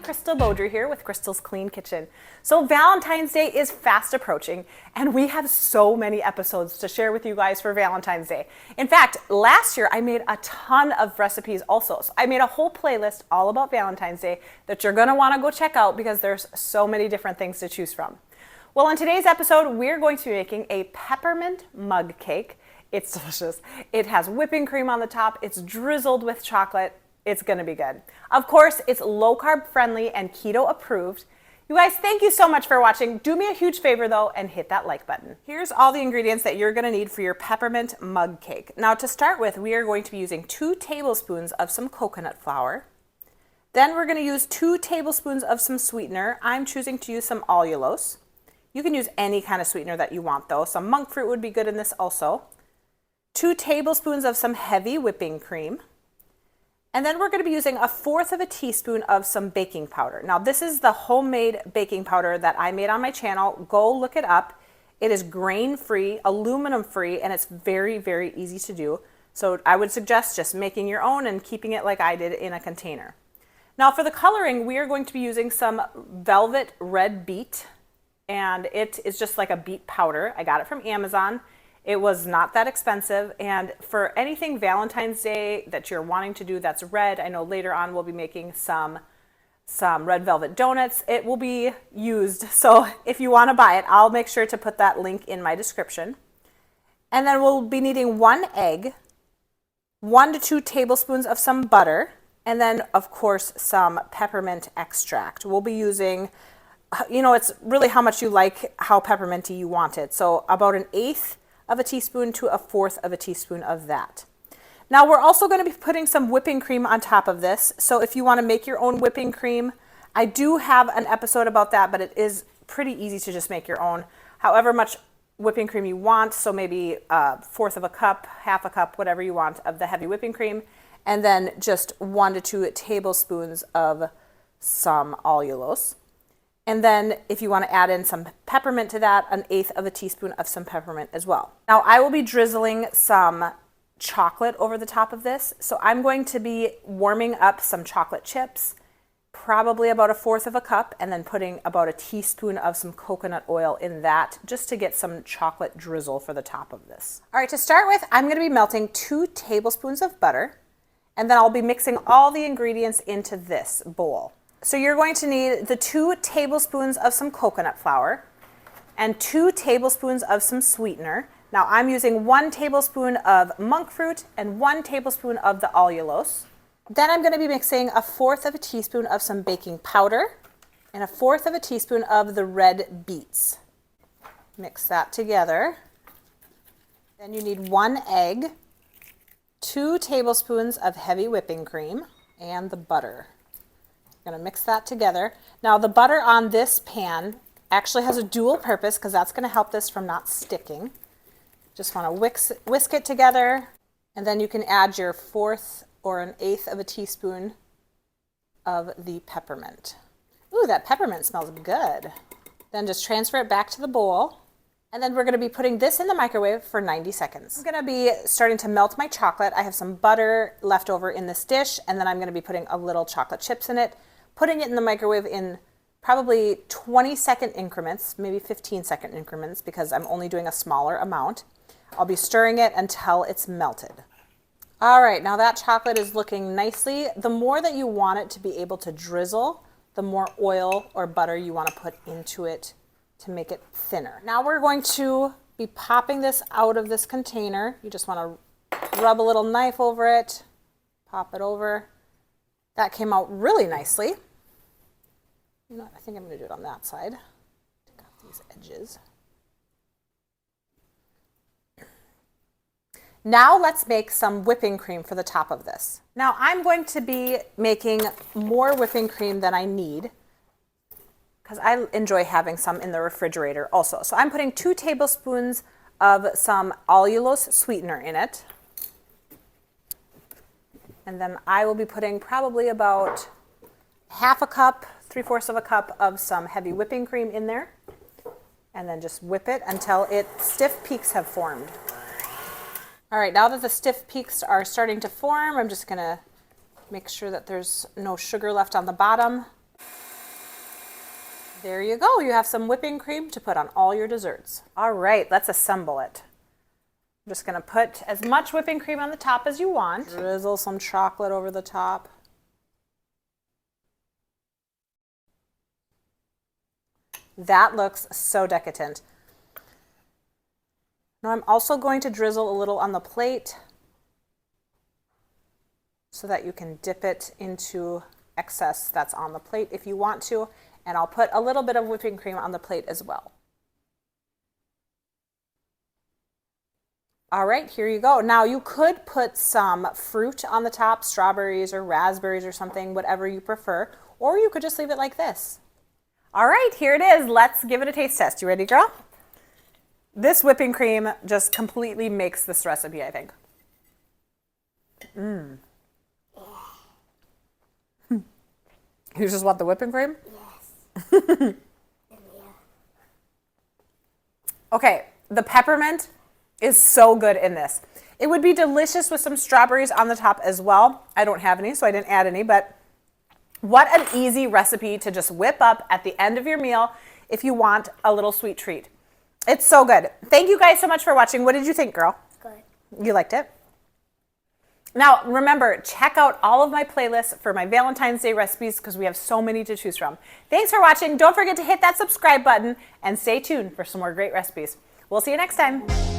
Crystal Beaudry here with Crystal's Clean Kitchen. So Valentine's Day is fast approaching and we have so many episodes to share with you guys for Valentine's Day. In fact, last year I made a ton of recipes also. So I made a whole playlist all about Valentine's Day that you're gonna wanna go check out because there's so many different things to choose from. Well, in today's episode, we're going to be making a peppermint mug cake. It's delicious. It has whipping cream on the top. It's drizzled with chocolate. It's gonna be good. Of course, it's low carb friendly and keto approved. You guys, thank you so much for watching. Do me a huge favor though and hit that like button. Here's all the ingredients that you're gonna need for your peppermint mug cake. Now to start with, we are going to be using 2 tablespoons of some coconut flour. Then we're gonna use 2 tablespoons of some sweetener. I'm choosing to use some allulose. You can use any kind of sweetener that you want though. Some monk fruit would be good in this also. 2 tablespoons of some heavy whipping cream. And then we're going to be using 1/4 teaspoon of some baking powder. Now this is the homemade baking powder that I made on my channel. Go look it up. It is grain-free, aluminum-free, and it's very, very easy to do. So I would suggest just making your own and keeping it like I did in a container. Now for the coloring, we are going to be using some velvet red beet, and it is just like a beet powder. I got it from Amazon. It was not that expensive, and for anything Valentine's Day that you're wanting to do that's red, I know later on we'll be making some red velvet donuts. It will be used, so if you want to buy it, I'll make sure to put that link in my description. And then we'll be needing 1 egg, 1 to 2 tablespoons of some butter, and then of course some peppermint extract. We'll be using, you know, it's really how much you like, how pepperminty you want it. So about 1/8 of a teaspoon to 1/4 of a teaspoon of that. Now we're also going to be putting some whipping cream on top of this. So if you want to make your own whipping cream, I do have an episode about that, but it is pretty easy to just make your own. However much whipping cream you want, so maybe 1/4 of a cup, 1/2 a cup, whatever you want of the heavy whipping cream, and then just 1 to 2 tablespoons of some allulose. And then if you want to add in some peppermint to that, 1/8 of a teaspoon of some peppermint as well. Now I will be drizzling some chocolate over the top of this. So I'm going to be warming up some chocolate chips, probably about 1/4 of a cup, and then putting about 1 teaspoon of some coconut oil in that just to get some chocolate drizzle for the top of this. All right, to start with, I'm going to be melting 2 tablespoons of butter, and then I'll be mixing all the ingredients into this bowl. So you're going to need the 2 tablespoons of some coconut flour and 2 tablespoons of some sweetener. Now I'm using 1 tablespoon of monk fruit and 1 tablespoon of the allulose. Then I'm going to be mixing 1/4 of a teaspoon of some baking powder and 1/4 of a teaspoon of the red beets. Mix that together. Then you need 1 egg, 2 tablespoons of heavy whipping cream, and the butter. Going to mix that together. Now the butter on this pan actually has a dual purpose because that's going to help this from not sticking. Just want to whisk it together, and then you can add your 1/4 or 1/8 of a teaspoon of the peppermint. Ooh, that peppermint smells good. Then just transfer it back to the bowl, and then we're going to be putting this in the microwave for 90 seconds. I'm going to be starting to melt my chocolate. I have some butter left over in this dish, and then I'm going to be putting a little chocolate chips in it, putting it in the microwave in probably 20-second increments, maybe 15-second increments, because I'm only doing a smaller amount. I'll be stirring it until it's melted. All right, now that chocolate is looking nicely. The more that you want it to be able to drizzle, the more oil or butter you want to put into it to make it thinner. Now we're going to be popping this out of this container. You just want to rub a little knife over it, pop it over. That came out really nicely. You know what, I think I'm going to do it on that side. Take off these edges. Now let's make some whipping cream for the top of this. Now I'm going to be making more whipping cream than I need because I enjoy having some in the refrigerator also. So I'm putting 2 tablespoons of some allulose sweetener in it. And then I will be putting probably about 1/2 a cup, 3/4 of a cup of some heavy whipping cream in there. And then just whip it until stiff peaks have formed. All right, now that the stiff peaks are starting to form, I'm just gonna make sure that there's no sugar left on the bottom. There you go. You have some whipping cream to put on all your desserts. All right, let's assemble it. I'm just gonna put as much whipping cream on the top as you want. Drizzle some chocolate over the top. That looks so decadent. Now I'm also going to drizzle a little on the plate so that you can dip it into excess that's on the plate if you want to. And I'll put a little bit of whipping cream on the plate as well. All right, here you go. Now you could put some fruit on the top, strawberries or raspberries or something, whatever you prefer, or you could just leave it like this. All right, here it is. Let's give it a taste test. You ready, girl? This whipping cream just completely makes this recipe, I think. You just want the whipping cream? Yes. Okay, the peppermint is so good in this. It would be delicious with some strawberries on the top as well. I don't have any, so I didn't add any, but what an easy recipe to just whip up at the end of your meal if you want a little sweet treat. It's so good. Thank you guys so much for watching. What did you think, girl? Good. You liked it? Now, remember, check out all of my playlists for my Valentine's Day recipes because we have so many to choose from. Thanks for watching. Don't forget to hit that subscribe button and stay tuned for some more great recipes. We'll see you next time.